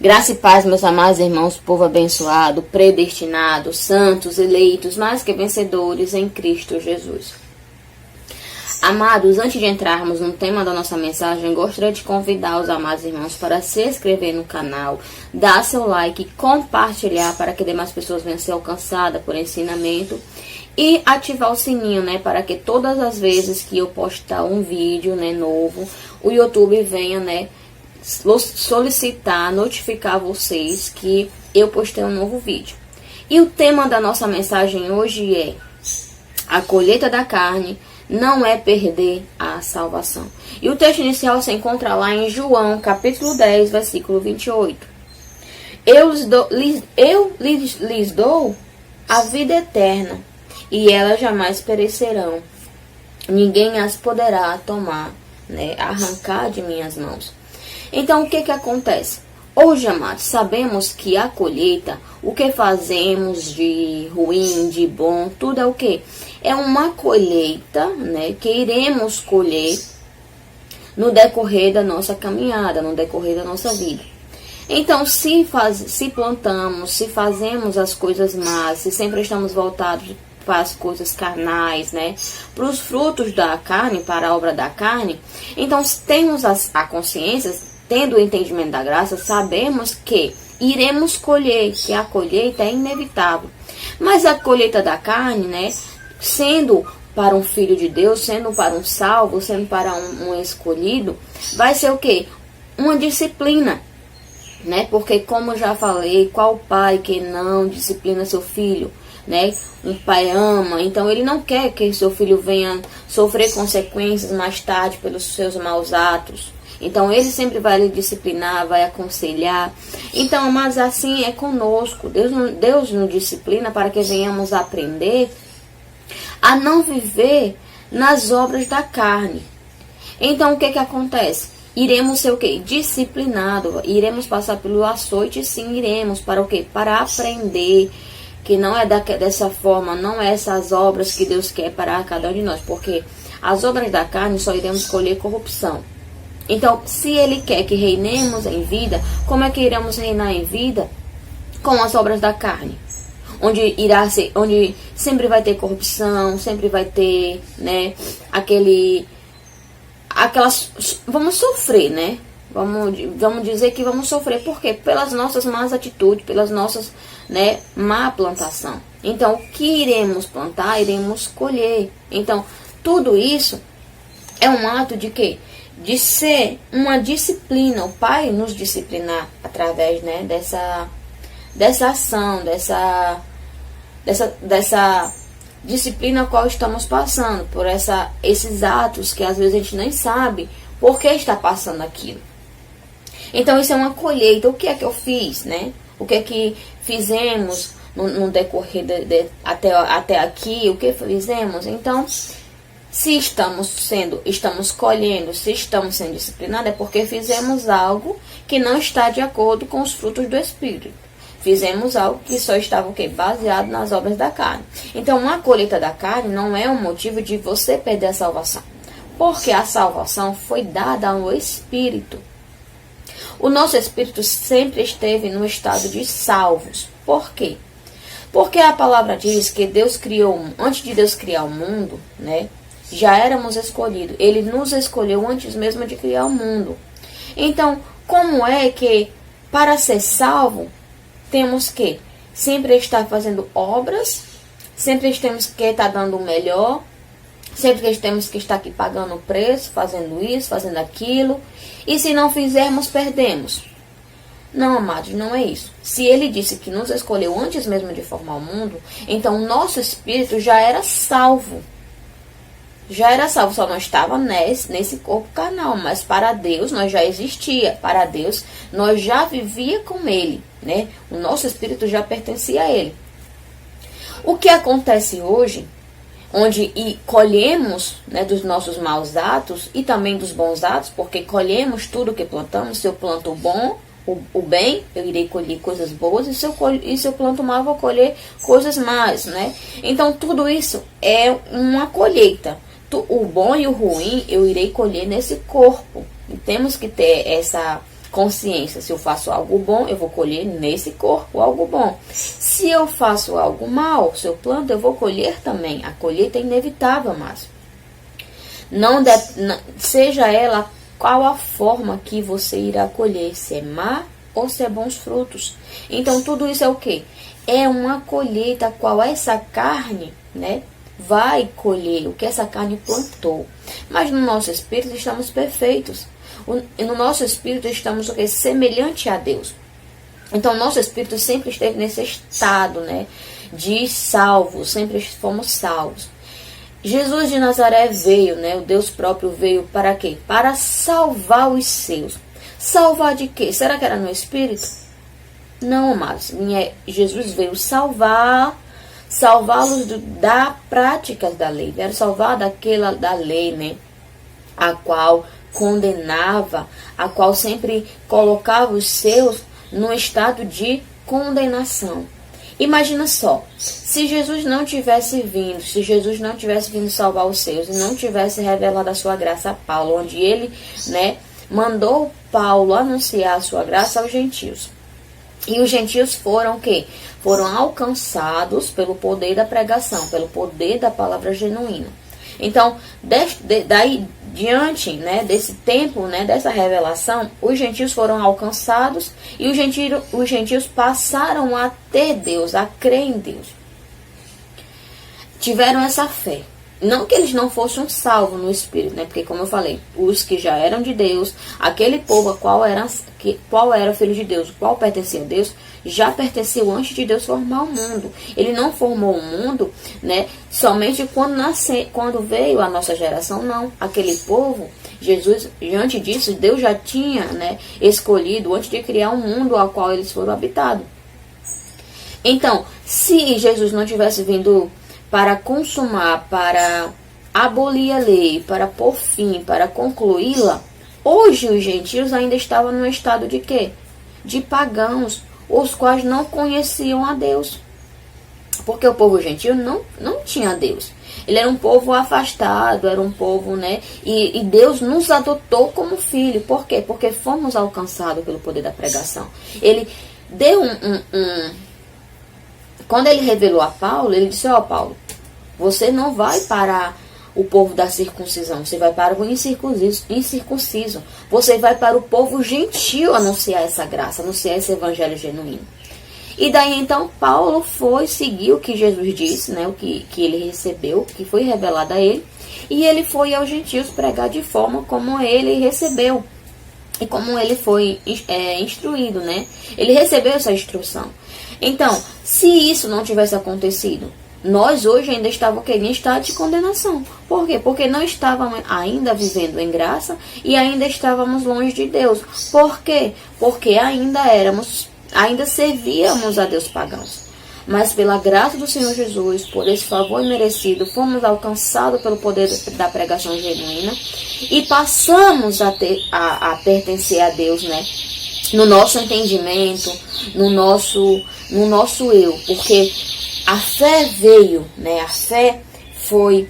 Graça e paz, meus amados irmãos, povo abençoado, predestinado, santos, eleitos, mais que vencedores em Cristo Jesus. Amados, antes de entrarmos no tema da nossa mensagem, gostaria de convidar os amados irmãos para se inscrever no canal, dar seu like, compartilhar para que demais pessoas venham ser alcançadas por ensinamento e ativar o sininho, para que todas as vezes que eu postar um vídeo, novo, o YouTube venha, solicitar, notificar vocês que eu postei um novo vídeo. E o tema da nossa mensagem hoje é: a colheita da carne não é perder a salvação. E o texto inicial se encontra lá em João, capítulo 10, versículo 28. Eu lhes dou a vida eterna, e elas jamais perecerão. Ninguém as poderá tomar, arrancar de minhas mãos. Então, o que acontece? Hoje, amados, sabemos que a colheita, o que fazemos de ruim, de bom, tudo é o quê? É uma colheita, que iremos colher no decorrer da nossa caminhada, no decorrer da nossa vida. Então, se plantamos, se fazemos as coisas más, se sempre estamos voltados para as coisas carnais, para os frutos da carne, para a obra da carne, então temos a consciência, tendo o entendimento da graça, sabemos que iremos colher, que a colheita é inevitável. Mas a colheita da carne, sendo para um filho de Deus, sendo para um salvo, sendo para um escolhido, vai ser o quê? Uma disciplina, Porque, como já falei, qual pai que não disciplina seu filho, Um pai ama, então ele não quer que seu filho venha sofrer consequências mais tarde pelos seus maus atos. Então, ele sempre vai lhe disciplinar, vai aconselhar. Então, mas assim é conosco. Deus nos disciplina para que venhamos aprender a não viver nas obras da carne. Então, o que acontece? Iremos ser o quê? Disciplinado. Iremos passar pelo açoite, sim, iremos. Para o quê? Para aprender que não é dessa forma, não é essas obras que Deus quer para cada um de nós. Porque as obras da carne só iremos colher corrupção. Então, se Ele quer que reinemos em vida, como é que iremos reinar em vida? Com as obras da carne. Onde sempre vai ter corrupção, sempre vai ter, vamos sofrer, Vamos dizer que vamos sofrer. Por quê? Pelas nossas más atitudes, pelas nossas, má plantação. Então, o que iremos plantar, iremos colher. Então, tudo isso é um ato de quê? De ser uma disciplina, o Pai nos disciplinar através, dessa ação, dessa disciplina a qual estamos passando, por esses atos que às vezes a gente nem sabe por que está passando aquilo. Então, isso é uma colheita. O que é que eu fiz, O que é que fizemos no decorrer até aqui, o que fizemos? Então, se estamos colhendo, se estamos sendo disciplinados, é porque fizemos algo que não está de acordo com os frutos do Espírito. Fizemos algo que só estava baseado nas obras da carne. Então, uma colheita da carne não é um motivo de você perder a salvação. Porque a salvação foi dada ao Espírito. O nosso Espírito sempre esteve no estado de salvos. Por quê? Porque a palavra diz que Deus criou, antes de Deus criar o mundo, já éramos escolhidos. Ele nos escolheu antes mesmo de criar o mundo. Então, como é que, para ser salvo, temos que sempre estar fazendo obras, sempre temos que estar dando o melhor, sempre temos que estar aqui pagando o preço, fazendo isso, fazendo aquilo, e se não fizermos, perdemos? Não, amados, não é isso. Se Ele disse que nos escolheu antes mesmo de formar o mundo, então o nosso espírito já era salvo. Já era salvo, só não estava nesse corpo carnal, mas para Deus nós já existia, para Deus nós já vivia com Ele, O nosso espírito já pertencia a Ele. O que acontece hoje, onde colhemos, dos nossos maus atos e também dos bons atos, porque colhemos tudo o que plantamos. Se eu planto o bem, eu irei colher coisas boas, e se eu planto o mal, eu vou colher coisas más, Então, tudo isso é uma colheita. O bom e o ruim eu irei colher nesse corpo. E temos que ter consciência. Se eu faço algo bom, eu vou colher nesse corpo algo bom. Se eu faço algo mal, se eu planto, eu vou colher também. A colheita é inevitável, mas seja ela qual a forma que você irá colher, se é má ou se é bons frutos. Então tudo isso é o quê? É uma colheita qual essa carne, né, vai colher, o que essa carne plantou. Mas no nosso espírito estamos perfeitos. No nosso espírito estamos o quê? Semelhante a Deus. Então nosso espírito sempre esteve nesse estado, né, de salvo, sempre fomos salvos. Jesus de Nazaré veio, né, o Deus próprio veio para quê? Para salvar os seus. Salvar de quê? Será que era no espírito? Não, amados. Jesus veio salvá-los da prática da lei. Veio salvar daquela da lei, né? A qual condenava, a qual sempre colocava os seus no estado de condenação. Imagina só, se Jesus não tivesse vindo salvar os seus e não tivesse revelado a sua graça a Paulo, onde ele, né, mandou Paulo anunciar a sua graça aos gentios. E os gentios foram o quê? Foram alcançados pelo poder da pregação, pelo poder da palavra genuína. Então, daí diante, né, desse tempo, né, dessa revelação, os gentios foram alcançados e os gentios passaram a ter Deus, a crer em Deus. Tiveram essa fé. Não que eles não fossem salvos no Espírito, né? Porque, como eu falei, os que já eram de Deus, aquele povo qual era filho de Deus, qual pertencia a Deus, já pertenceu antes de Deus formar o mundo. Ele não formou o mundo, né, somente quando veio a nossa geração, não. Aquele povo, Jesus, antes disso, Deus já tinha, né, escolhido antes de criar o mundo ao qual eles foram habitados. Então, se Jesus não tivesse vindo para consumar, para abolir a lei, para pôr fim, para concluí-la, hoje os gentios ainda estavam no estado de quê? De pagãos, os quais não conheciam a Deus. Porque o povo gentio não tinha Deus. Ele era um povo afastado, era um povo, né? E Deus nos adotou como filho. Por quê? Porque fomos alcançados pelo poder da pregação. Ele deu Quando ele revelou a Paulo, ele disse, Paulo, você não vai para o povo da circuncisão, você vai para o incircunciso. Você vai para o povo gentil anunciar essa graça, anunciar esse evangelho genuíno. E daí então Paulo foi seguir o que Jesus disse, né, o que ele recebeu, que foi revelado a ele, e ele foi aos gentios pregar de forma como ele recebeu. E como ele foi instruído, né? Ele recebeu essa instrução. Então, se isso não tivesse acontecido, nós hoje ainda estávamos em estado de condenação. Por quê? Porque não estávamos ainda vivendo em graça e ainda estávamos longe de Deus. Por quê? Porque ainda servíamos a Deus pagãos. Mas pela graça do Senhor Jesus, por esse favor imerecido, fomos alcançados pelo poder da pregação genuína e passamos a pertencer a Deus, né? No nosso entendimento, no nosso eu, porque a fé veio, né? A fé foi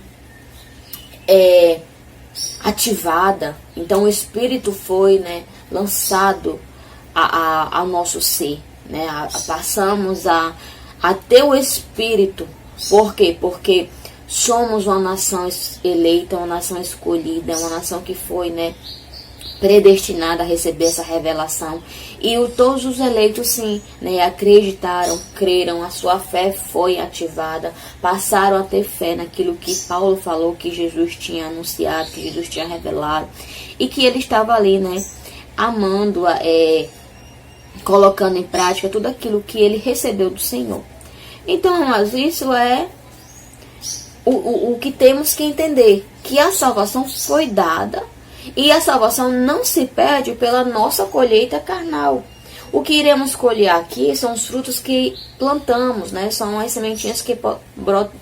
ativada, então o Espírito foi, né, lançado ao nosso ser, né? Passamos a ter o Espírito. Por quê? Porque somos uma nação eleita, uma nação escolhida, uma nação que foi, né, predestinada a receber essa revelação. E todos os eleitos, sim, né, acreditaram, creram, a sua fé foi ativada, passaram a ter fé naquilo que Paulo falou, que Jesus tinha anunciado, que Jesus tinha revelado, e que ele estava ali, né, amando, colocando em prática tudo aquilo que ele recebeu do Senhor. Então, mas isso é o que temos que entender, que a salvação foi dada e a salvação não se perde pela nossa colheita carnal. O que iremos colher aqui são os frutos que plantamos, né? São as sementinhas que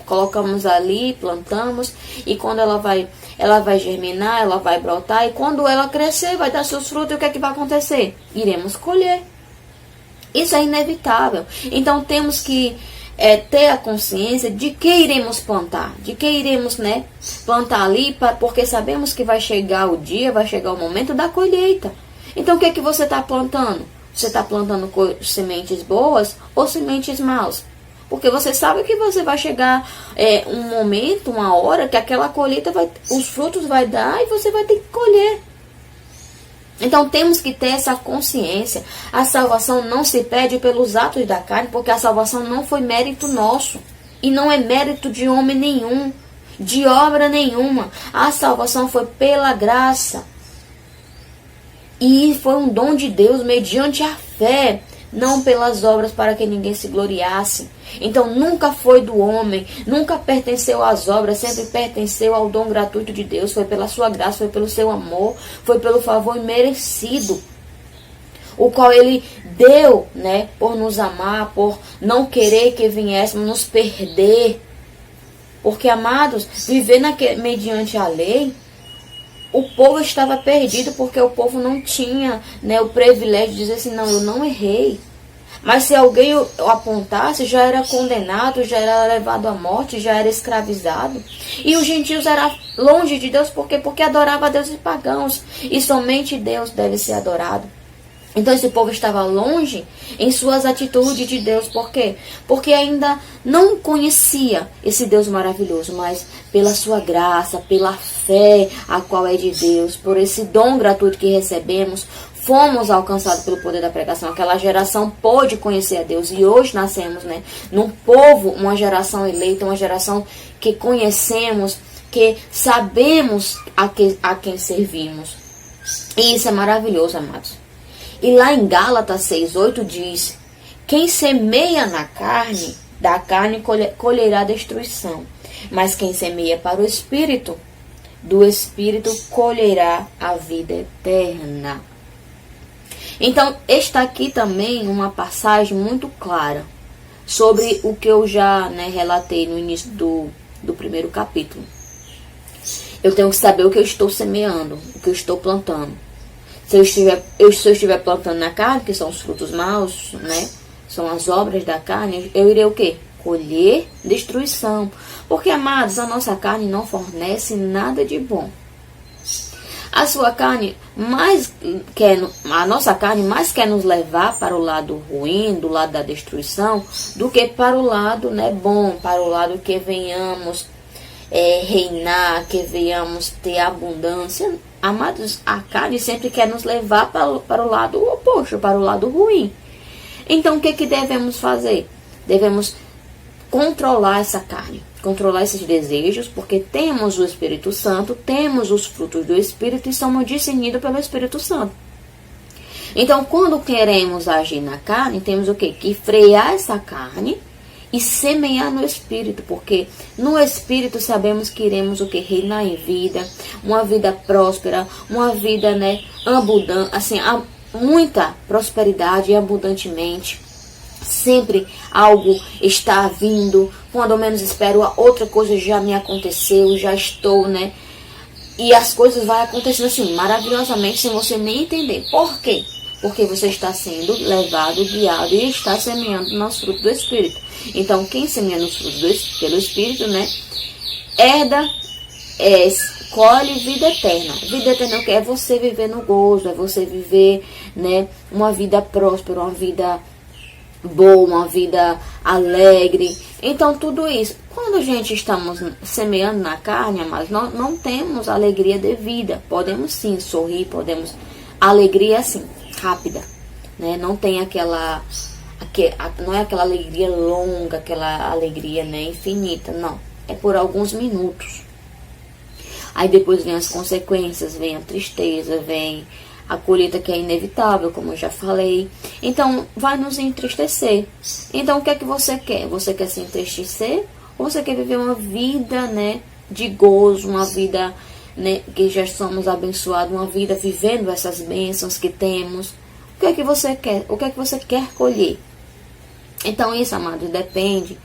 colocamos ali, plantamos, e quando ela vai germinar, ela vai brotar, e quando ela crescer, vai dar seus frutos, e o que é que vai acontecer? Iremos colher. Isso é inevitável. Então temos que ter a consciência de que iremos plantar, de que iremos, né, plantar ali, porque sabemos que vai chegar o dia, vai chegar o momento da colheita. Então o que é que você está plantando? Você está plantando sementes boas ou sementes maus? Porque você sabe que você vai chegar um momento, uma hora, que aquela colheita, os frutos vai dar e você vai ter que colher. Então temos que ter essa consciência. A salvação não se pede pelos atos da carne, porque a salvação não foi mérito nosso. E não é mérito de homem nenhum, de obra nenhuma. A salvação foi pela graça. E foi um dom de Deus mediante a fé, não pelas obras para que ninguém se gloriasse. Então nunca foi do homem, nunca pertenceu às obras, sempre pertenceu ao dom gratuito de Deus. Foi pela sua graça, foi pelo seu amor, foi pelo favor imerecido, o qual Ele deu, né, por nos amar, por não querer que viéssemos nos perder. Porque, amados, viver mediante a lei, o povo estava perdido porque o povo não tinha, né, o privilégio de dizer assim, não, eu não errei. Mas se alguém o apontasse, já era condenado, já era levado à morte, já era escravizado. E os gentios eram longe de Deus, por quê? Porque adorava a deuses pagãos. E somente Deus deve ser adorado. Então esse povo estava longe em suas atitudes de Deus. Por quê? Porque ainda não conhecia esse Deus maravilhoso, mas pela sua graça, pela fé a qual é de Deus, por esse dom gratuito que recebemos, fomos alcançados pelo poder da pregação. Aquela geração pôde conhecer a Deus. E hoje nascemos, né, num povo, uma geração eleita, uma geração que conhecemos, que sabemos a quem servimos. E isso é maravilhoso, amados. E lá em Gálatas 6:8 diz: quem semeia na carne, da carne colherá destruição. Mas quem semeia para o Espírito, do Espírito colherá a vida eterna. Então, está aqui também uma passagem muito clara sobre o que eu já, né, relatei no início do primeiro capítulo. Eu tenho que saber o que eu estou semeando, o que eu estou plantando. Se eu estiver plantando na carne, que são os frutos maus, né, são as obras da carne, eu irei o quê? Colher destruição. Porque, amados, a nossa carne não fornece nada de bom. A nossa carne mais quer nos levar para o lado ruim, do lado da destruição, do que para o lado, né, bom, para o lado que venhamos reinar, que venhamos ter abundância. Amados, a carne sempre quer nos levar para o lado oposto, para o lado ruim. Então o que devemos fazer? Devemos controlar essa carne, controlar esses desejos, porque temos o Espírito Santo, temos os frutos do Espírito e somos discernidos pelo Espírito Santo. Então, quando queremos agir na carne, temos o quê? Que frear essa carne e semear no Espírito, porque no Espírito sabemos que iremos o quê? Reinar em vida, uma vida próspera, uma vida, né, abundante, assim, muita prosperidade e abundantemente. Sempre algo está vindo, quando eu menos espero, a outra coisa já me aconteceu, já estou, né? E as coisas vão acontecendo assim, maravilhosamente, sem você nem entender. Por quê? Porque você está sendo levado, guiado e está semeando nos frutos do Espírito. Então, quem semeia nos frutos pelo Espírito, né? Colhe vida eterna. Vida eterna é você viver no gozo, é você viver, né, uma vida próspera, uma vida boa, uma vida alegre. Então tudo isso, quando a gente estamos semeando na carne, mas não temos alegria devida. Podemos sim sorrir, podemos, alegria assim, rápida, né? Não tem não é aquela alegria longa, aquela alegria, né, infinita, não. É por alguns minutos. Aí depois vem as consequências, vem a tristeza, vem a colheita que é inevitável, como eu já falei. Então, vai nos entristecer. Então, o que é que você quer? Você quer se entristecer? Ou você quer viver uma vida, né, de gozo, uma vida, né, que já somos abençoados, uma vida vivendo essas bênçãos que temos? O que é que você quer? O que é que você quer colher? Então, isso, amados, depende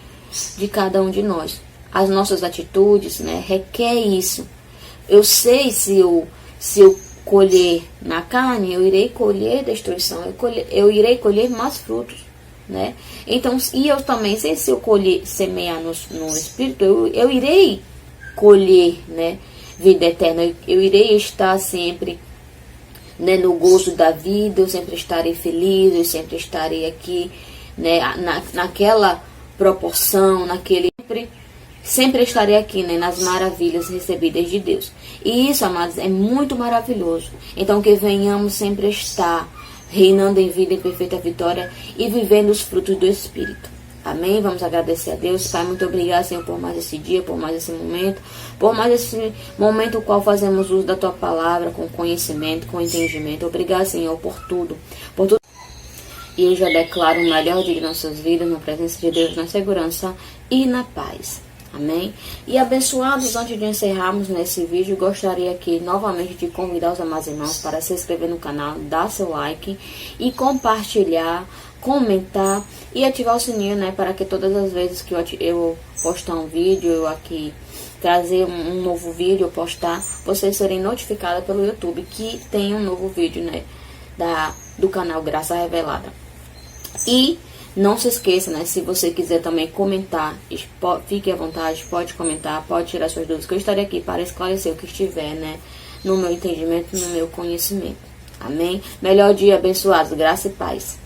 de cada um de nós. As nossas atitudes, né, requer isso. Eu sei se eu colher na carne, eu irei colher destruição, eu irei colher mais frutos, né? Então, e eu também sei, se eu semear no Espírito, eu irei colher, né, vida eterna, eu irei estar sempre né, no gozo da vida, eu sempre estarei feliz, eu sempre estarei aqui, né, naquela proporção, sempre estarei aqui, né, nas maravilhas recebidas de Deus. E isso, amados, é muito maravilhoso. Então, que venhamos sempre estar reinando em vida, em perfeita vitória e vivendo os frutos do Espírito. Amém? Vamos agradecer a Deus. Pai, muito obrigado, Senhor, por mais esse dia, por mais esse momento, no qual fazemos uso da Tua palavra com conhecimento, com entendimento. Obrigado, Senhor, por tudo. E eu já declaro o melhor dia de nossas vidas, na presença de Deus, na segurança e na paz. Amém? E abençoados, antes de encerrarmos nesse vídeo, gostaria aqui novamente de convidar os amados irmãos para se inscrever no canal, dar seu like e compartilhar, comentar e ativar o sininho, né? Para que todas as vezes que eu postar um vídeo, eu aqui trazer um novo vídeo, postar, vocês serem notificados pelo YouTube que tem um novo vídeo, né? Do canal Graça Revelada. E não se esqueça, né? Se você quiser também comentar, fique à vontade, pode comentar, pode tirar suas dúvidas, que eu estarei aqui para esclarecer o que estiver, né? No meu entendimento, no meu conhecimento. Amém? Melhor dia, abençoados, graça e paz.